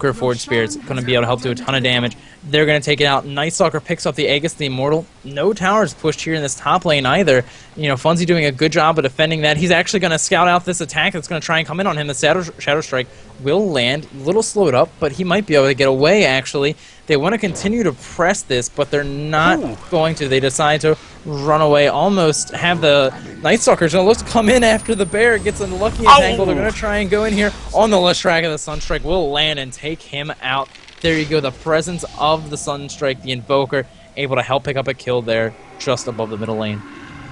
Forward Spirit's going to be able to help do a ton of damage. They're going to take it out. Night Stalker picks up the Aegis, the Immortal. No towers pushed here in this top lane either. You know, Funzy doing a good job of defending that. He's actually going to scout out this attack that's going to try and come in on him. The Shadow Strike will land. A little slowed up, but he might be able to get away, actually. They want to continue to press this, but they're not going to. They decide to run away. Almost have the Night Stalkers going to look to come in after the bear gets unlucky entangled. They're going to try and go in here on the left track of the Sunstrike. Will land and take him out. There you go. The presence of the Sunstrike, the Invoker, able to help pick up a kill there just above the middle lane.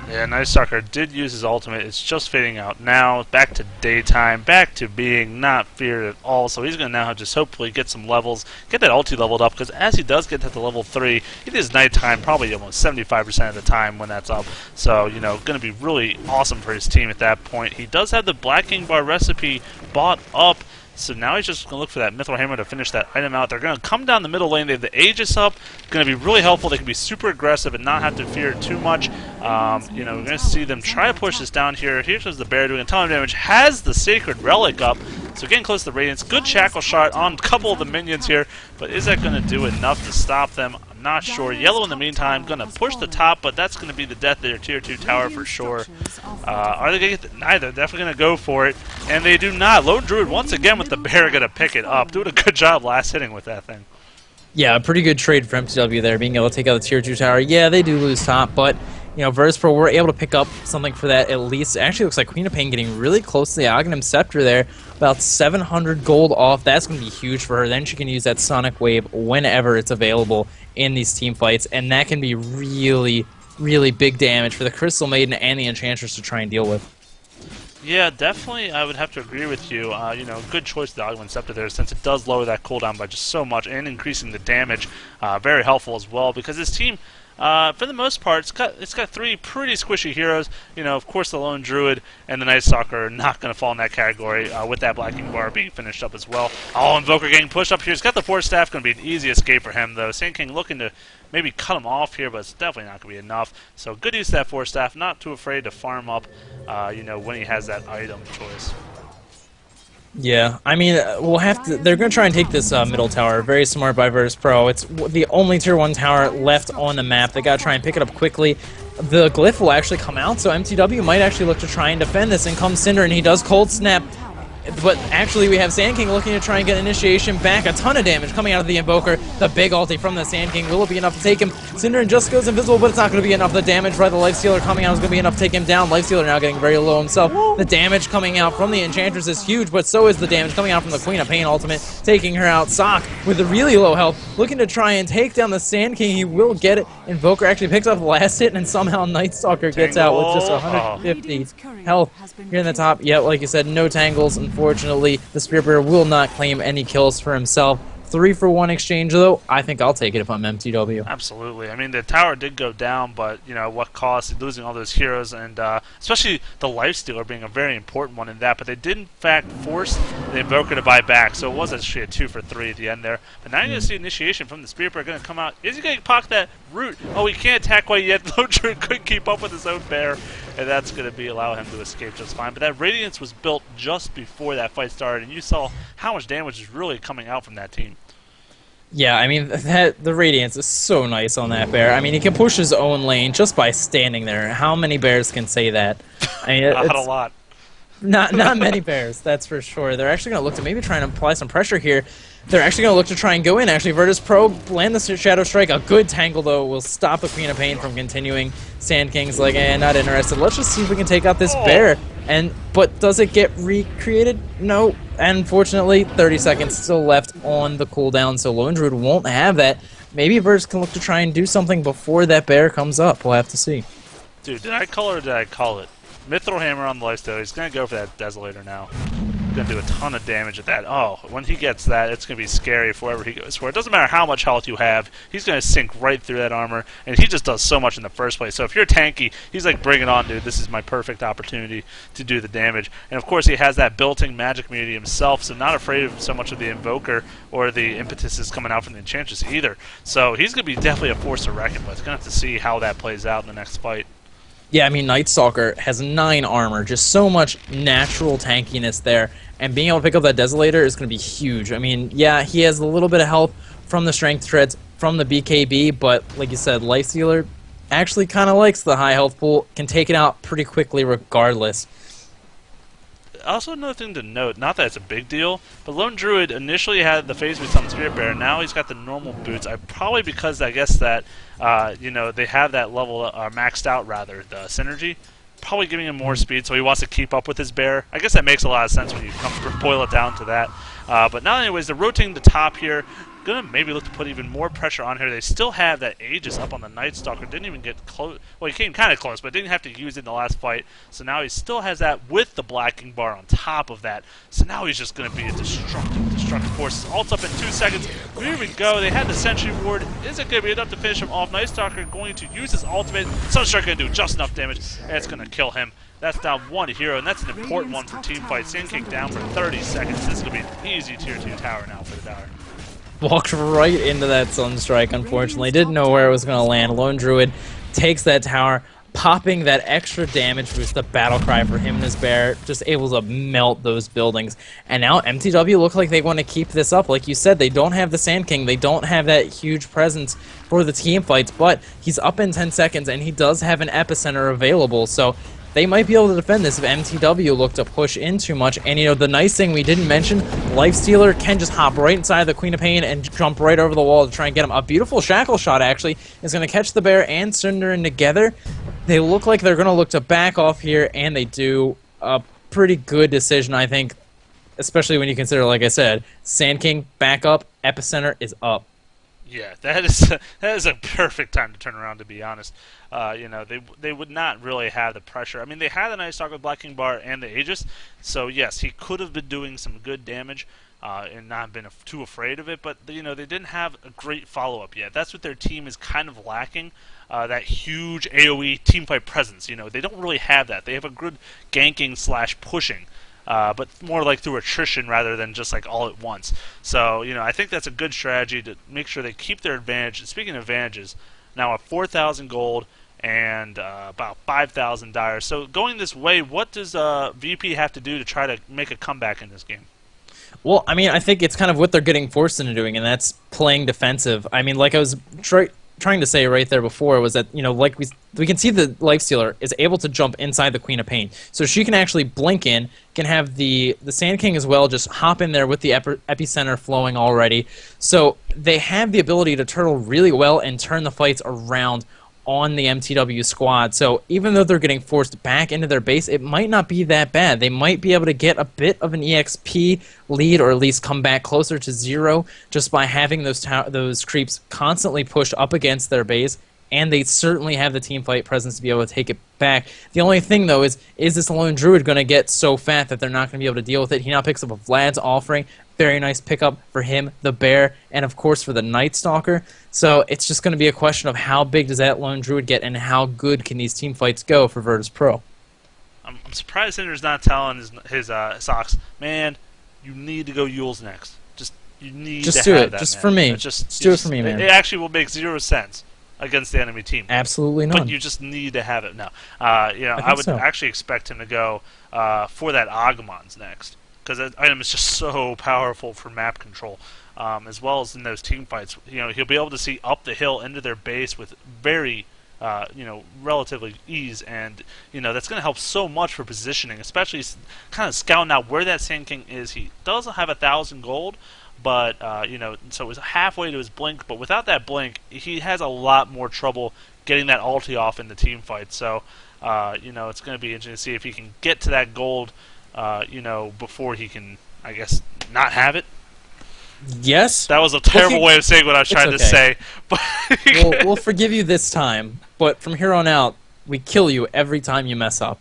Yeah, Night Stalker did use his ultimate. It's just fading out now. Back to daytime, back to being not feared at all. So he's going to now just hopefully get some levels, get that ulti leveled up, because as he does get to the level 3, it is nighttime probably almost 75% of the time when that's up. So, you know, going to be really awesome for his team at that point. He does have the Black King Bar recipe bought up. So now he's just going to look for that Mithril Hammer to finish that item out. They're going to come down the middle lane. They have the Aegis up. It's going to be really helpful. They can be super aggressive and not have to fear too much. You know, we're going to see them try to push this down here. Here's the bear doing a ton of damage. Has the Sacred Relic up. So getting close to the Radiance. Good Shackle Shot on a couple of the minions here. But is that going to do enough to stop them? I'm not sure. Yellow in the meantime going to push the top, but that's going to be the death of their tier 2 tower for sure. Are they going to get the... Neither. Definitely going to go for it. And they do not. Lone Druid once again with the bear going to pick it up. Doing a good job last hitting with that thing. Yeah, a pretty good trade for mTw there, being able to take out the tier 2 tower. Yeah, they do lose top, but you know, Virtus.pro were able to pick up something for that at least. It actually looks like Queen of Pain getting really close to the Aghanim Scepter there. About 700 gold off. That's going to be huge for her. Then she can use that Sonic Wave whenever it's available in these team fights, and that can be really, really big damage for the Crystal Maiden and the Enchantress to try and deal with. Yeah, definitely I would have to agree with you. You know, good choice the Aghanim Scepter there, since it does lower that cooldown by just so much and increasing the damage. Very helpful as well, because this team, for the most part, it's got 3 pretty squishy heroes. You know, of course, the Lone Druid and the Night Stalker are not going to fall in that category, with that Black King Bar being finished up as well. Oh, Invoker getting pushed up here. He's got the Force Staff, going to be an easy escape for him, though. Sand King looking to maybe cut him off here, but it's definitely not going to be enough. So good use of that Force Staff, not too afraid to farm up, you know, when he has that item choice. Yeah, I mean, we'll have to. They're going to try and take this middle tower. Very smart by Virtus.pro. It's the only tier 1 tower left on the map. They got to try and pick it up quickly. The glyph will actually come out, so mTw might actually look to try and defend this. And comes Cinder, and he does Cold Snap. But actually, we have Sand King looking to try and get initiation back. A ton of damage coming out of the Invoker. The big ulti from the Sand King. Will it be enough to take him? Cinder just goes invisible, but it's not going to be enough. The damage by the Lifestealer coming out is going to be enough to take him down. Lifestealer now getting very low himself. The damage coming out from the Enchantress is huge, but so is the damage coming out from the Queen of Pain ultimate, taking her out. Sock with a really low health, looking to try and take down the Sand King. He will get it. Invoker actually picks up the last hit, and somehow Night Stalker gets out with just 150 health here in the top. Yeah, like you said, no tangles, unfortunately. The Spirit Bearer will not claim any kills for himself. 3-for-1 exchange, though. I think I'll take it if I'm mTw. Absolutely. I mean, the tower did go down, but, you know, what cost? Losing all those heroes, and especially the Lifestealer being a very important one in that. But they did, in fact, force the Invoker to buy back, so it was actually a 2-for-3 at the end there. But now you're going to see initiation from the Spirit Bearer going to come out. Is he going to pock that root? Oh, he can't attack quite yet. Lone Druid couldn't keep up with his own bear, and that's going to allow him to escape just fine. But that Radiance was built just before that fight started, and you saw how much damage is really coming out from that team. Yeah, I mean, the Radiance is so nice on that bear. I mean, he can push his own lane just by standing there. How many bears can say that? I mean, not a lot. Not many bears, that's for sure. They're actually going to look to maybe try and apply some pressure here. They're actually going to look to try and go in, actually. Virtus.pro land the Shadow Strike. A good tangle, though, will stop the Queen of Pain from continuing. Sand King's like, not interested. Let's just see if we can take out this bear. But does it get recreated? No. Unfortunately, 30 seconds still left on the cooldown, so Lone Druid won't have that. Maybe Virtus can look to try and do something before that bear comes up. We'll have to see. Dude, did I call it or did I call it? Mithril Hammer on the Lifestealer. He's going to go for that Desolator now. Going to do a ton of damage at that. Oh, when he gets that, it's going to be scary for wherever he goes for. It doesn't matter how much health you have. He's going to sink right through that armor, and he just does so much in the first place. So if you're tanky, he's like, bring it on, dude. This is my perfect opportunity to do the damage. And of course, he has that built-in magic immunity himself, so not afraid of so much of the Invoker or the impetuses coming out from the Enchantress either. So he's going to be definitely a force to reckon with. Going to have to see how that plays out in the next fight. Yeah, I mean, Night Stalker has 9 armor, just so much natural tankiness there. and being able to pick up that Desolator is going to be huge. I mean, yeah, he has a little bit of help from the Strength Treads, from the BKB, but like you said, Lifestealer actually kind of likes the high health pool, can take it out pretty quickly regardless. Also, another thing to note, not that it's a big deal, but Lone Druid initially had the phase boots on the Spirit Bear. Now he's got the normal boots. Probably because I guess that they have that level maxed out, rather, the synergy. Probably giving him more speed, so he wants to keep up with his bear. I guess that makes a lot of sense when you boil it down to that. But now, anyways, they're rotating the top here. Gonna maybe look to put even more pressure on here. They still have that Aegis up on the Night Stalker. Didn't even get close. Well, he came kind of close, but didn't have to use it in the last fight. So now he still has that with the Blacking Bar on top of that. So now he's just gonna be a destructive force. His ult's up in 2 seconds. Here we go. They had the Sentry Ward. Is it gonna be enough to finish him off? Night Stalker going to use his ultimate. Sunstrike gonna do just enough damage, and it's gonna kill him. That's down 1 hero, and that's an important one for team fight. Sand King down for 30 seconds. This is gonna be an easy tier 2 tower now for the tower. Walked right into that Sunstrike, unfortunately. Didn't know where it was going to land. Lone Druid takes that tower, popping that extra damage boost, the battle cry for him and his bear, just able to melt those buildings. And now mTw look like they want to keep this up. Like you said, they don't have the Sand King. They don't have that huge presence for the team fights, but he's up in 10 seconds, and he does have an epicenter available, so they might be able to defend this if mTw look to push in too much. And, the nice thing we didn't mention, Lifestealer can just hop right inside the Queen of Pain and jump right over the wall to try and get him. A beautiful Shackle Shot, actually, is going to catch the bear and Cinderin together. They look like they're going to look to back off here, and they do. A pretty good decision, I think, especially when you consider, like I said, Sand King back up, epicenter is up. Yeah, that is a perfect time to turn around, to be honest. They would not really have the pressure. I mean, they had the Night Stalker, Blacking Bar, and the Aegis, so yes, he could have been doing some good damage and not been too afraid of it, but they didn't have a great follow-up yet. That's what their team is kind of lacking, that huge AoE teamfight presence. They don't really have that. They have a good ganking / pushing. But more like through attrition rather than just like all at once. So, I think that's a good strategy to make sure they keep their advantage. Speaking of advantages, now at 4,000 gold and about 5,000 dire. So going this way, what does VP have to do to try to make a comeback in this game? Well, I mean, I think it's kind of what they're getting forced into doing, and that's playing defensive. I mean, like I was trying to say right there before was that, like we can see the Lifestealer is able to jump inside the Queen of Pain. So she can actually blink in, can have the Sand King as well just hop in there with the epicenter flowing already. So they have the ability to turtle really well and turn the fights around on the mTw squad. So even though they're getting forced back into their base, it might not be that bad. They might be able to get a bit of an EXP lead, or at least come back closer to 0 just by having those creeps constantly pushed up against their base, and they certainly have the team fight presence to be able to take it back. The only thing, though, is this Lone Druid going to get so fat that they're not going to be able to deal with it? He now picks up a Vlad's Offering. Very nice pickup for him, the bear, and of course for the Night Stalker. So it's just going to be a question of how big does that Lone Druid get, and how good can these team fights go for Virtus Pro. I'm surprised Cinder's not telling his Socks, man, you need to go Yule's next. You need to do have it. that, Just man. for me. Just do it for me, man. It actually will make 0 sense against the enemy team. Absolutely not. But you just need to have it now. I would actually expect him to go for that Agamons next, because that item is just so powerful for map control, as well as in those team fights. He'll be able to see up the hill into their base with very, relatively ease, and that's going to help so much for positioning, especially kind of scouting out where that Sand King is. He doesn't have 1,000 gold, but so it was halfway to his blink. But without that blink, he has a lot more trouble getting that ulti off in the team fight. So it's going to be interesting to see if he can get to that gold. Before he can, I guess, not have it. Yes. That was a terrible way of saying what I was trying to say. But we'll forgive you this time, but from here on out, we kill you every time you mess up.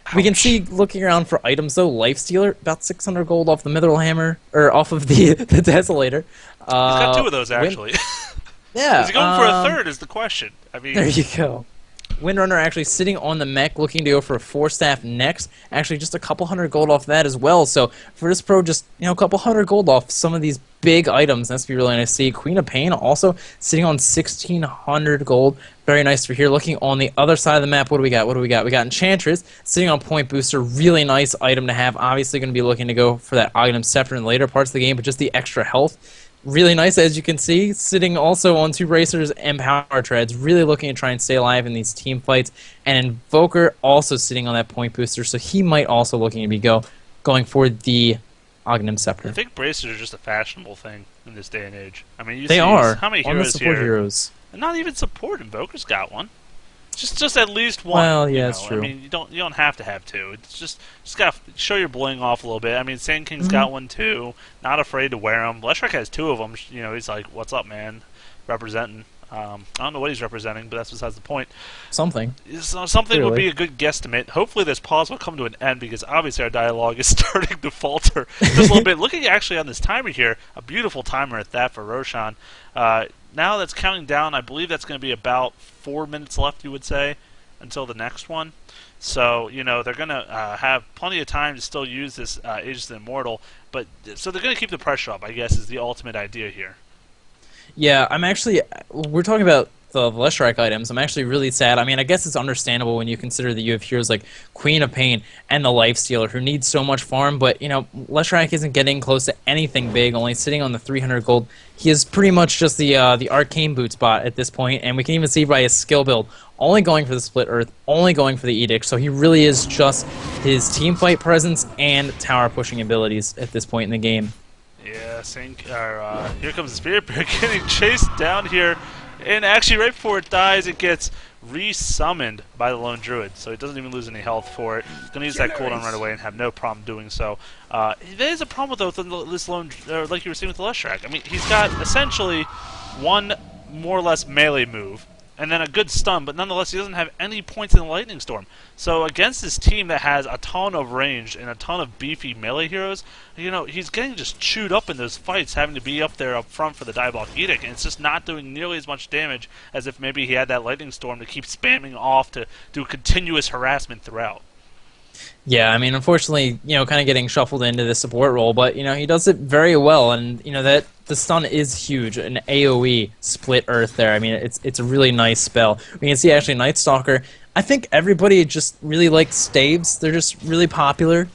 Ouch. We can see, looking around for items, though, Lifestealer, about 600 gold off the Mithril Hammer, or off of the Desolator. He's got 2 of those, actually. Yeah. Is he going for a third is the question. I mean, there you go. Windrunner actually sitting on the mech, looking to go for a 4-staff next. Actually, just a couple hundred gold off that as well. So for this pro, just a couple hundred gold off some of these big items. That's be really nice to see. Queen of Pain also sitting on 1,600 gold. Very nice to hear. Looking on the other side of the map, what do we got? We got Enchantress sitting on Point Booster. Really nice item to have. Obviously going to be looking to go for that Aghanim Scepter in later parts of the game, but just the extra health. Really nice, as you can see, sitting also on 2 bracers and power treads, really looking to try and stay alive in these team fights. And Invoker also sitting on that point booster, so he might also looking to be going for the Aghanim Scepter. I think bracers are just a fashionable thing in this day and age. I mean, They are. How many on heroes the support here? heroes. And not even support. Invoker's got one. Just at least one. Well, yeah, that's true. I mean, you don't have to have 2. It's just gotta show your bling off a little bit. I mean, Sand King's got one too. Not afraid to wear them. Leshrac has 2 of them. He's like, "What's up, man?" Representing. I don't know what he's representing, but that's besides the point. Something. Something Clearly. would be a good guesstimate. Hopefully this pause will come to an end because obviously our dialogue is starting to falter just a little bit. Looking actually on this timer here, a beautiful timer at that for Roshan. Now that's counting down. I believe that's going to be about 4 minutes left, you would say, until the next one. So, they're going to have plenty of time to still use this Aegis of the Immortal. So they're going to keep the pressure up, I guess, is the ultimate idea here. Yeah, we're talking about the Leshrac items. I'm actually really sad. I mean, I guess it's understandable when you consider that you have heroes like Queen of Pain and the Lifestealer who need so much farm, but, Leshrac isn't getting close to anything big, only sitting on the 300 gold. He is pretty much just the Arcane Boot spot at this point, and we can even see by his skill build, only going for the Split Earth, only going for the Edict, so he really is just his team fight presence and tower pushing abilities at this point in the game. Yeah, here comes the Spirit Bear getting chased down here. And actually, right before it dies, it gets re-summoned by the Lone Druid, so it doesn't even lose any health for it. It's going to use that cooldown right away and have no problem doing so. There is a problem, though, with this Lone, like you were saying with the Leshrac. I mean, he's got essentially one more or less melee move, and then a good stun, but nonetheless, he doesn't have any points in the Lightning Storm. So against this team that has a ton of range and a ton of beefy melee heroes, he's getting just chewed up in those fights, having to be up there up front for the Diabolic Edict, and it's just not doing nearly as much damage as if maybe he had that Lightning Storm to keep spamming off to do continuous harassment throughout. Yeah, I mean, unfortunately, kind of getting shuffled into the support role, but, he does it very well, and, that the stun is huge, an AoE Split Earth there. I mean, it's a really nice spell. We can see, actually, Night Stalker, I think everybody just really likes staves. They're just really popular,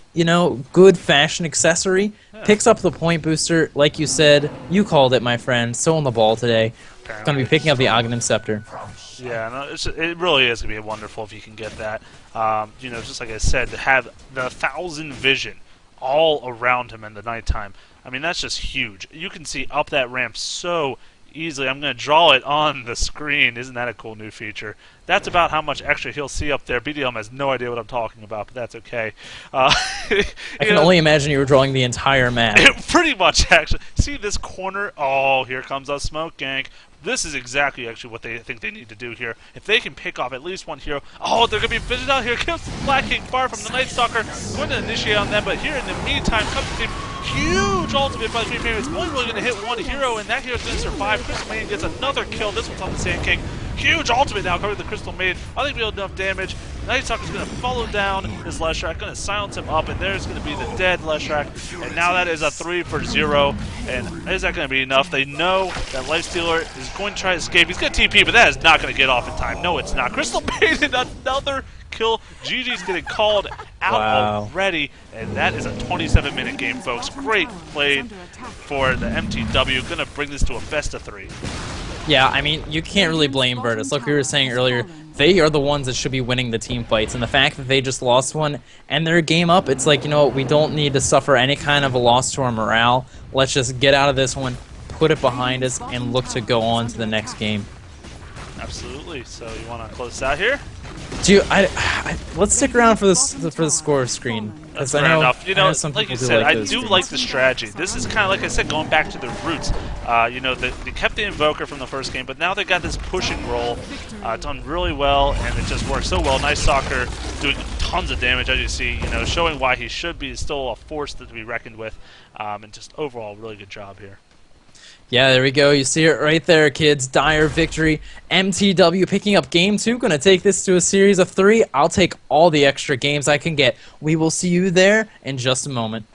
good fashion accessory. Yeah. Picks up the point booster, like you said. You called it, my friend. So on the ball today. Going to be picking up the Aghanim Scepter. Yeah, no, it really is going to be wonderful if you can get that. Just like I said, to have the 1,000 vision all around him in the nighttime. I mean, that's just huge. You can see up that ramp so easily. I'm going to draw it on the screen. Isn't that a cool new feature? That's about how much extra he'll see up there. BDLM has no idea what I'm talking about, but that's okay. I can only imagine you were drawing the entire map. Pretty much, actually. See this corner? Oh, here comes a smoke gank. This is exactly actually what they think they need to do here. If they can pick off at least one hero. Oh, they're going to be visited out here. Comes Black King far from the Night Stalker. Going to initiate on them, but here in the meantime comes the huge ultimate by the Three Payments. It's only really going to hit one hero, and that hero's going to survive. Crystal Maiden gets another kill. This one's on the Sand King. Huge ultimate now covering the Crystal Maiden. I think we'll do enough damage. Night Stalker's going to follow down this Leshrac, going to silence him up, and there's going to be the dead Leshrac. And now that is a 3 for 0. And is that going to be enough? They know that Lifestealer is going to try to escape. He's going to TP, but that is not going to get off in time. No, it's not. Crystal Maiden, another kill. GG's getting called out already, and that is a 27-minute game, folks. Great played for the mTw. Going to bring this to a best of 3. Yeah, I mean, you can't really blame Virtus. Like we were saying earlier, they are the ones that should be winning the team fights, and the fact that they just lost one and they're game up, it's like, we don't need to suffer any kind of a loss to our morale. Let's just get out of this one, put it behind us, and look to go on to the next game. Absolutely. So you want to close this out here? Let's stick around for the score screen. That's fair enough. Like you said, I do like the strategy. This is kind of, like I said, going back to the roots. They kept the Invoker from the first game, but now they got this pushing role done really well, and it just works so well. Nice Stalker doing tons of damage, as you see, showing why he should be still a force to be reckoned with, and just overall, really good job here. Yeah, there we go. You see it right there, kids. Dire victory. mTw picking up game 2. Gonna take this to a series of 3. I'll take all the extra games I can get. We will see you there in just a moment.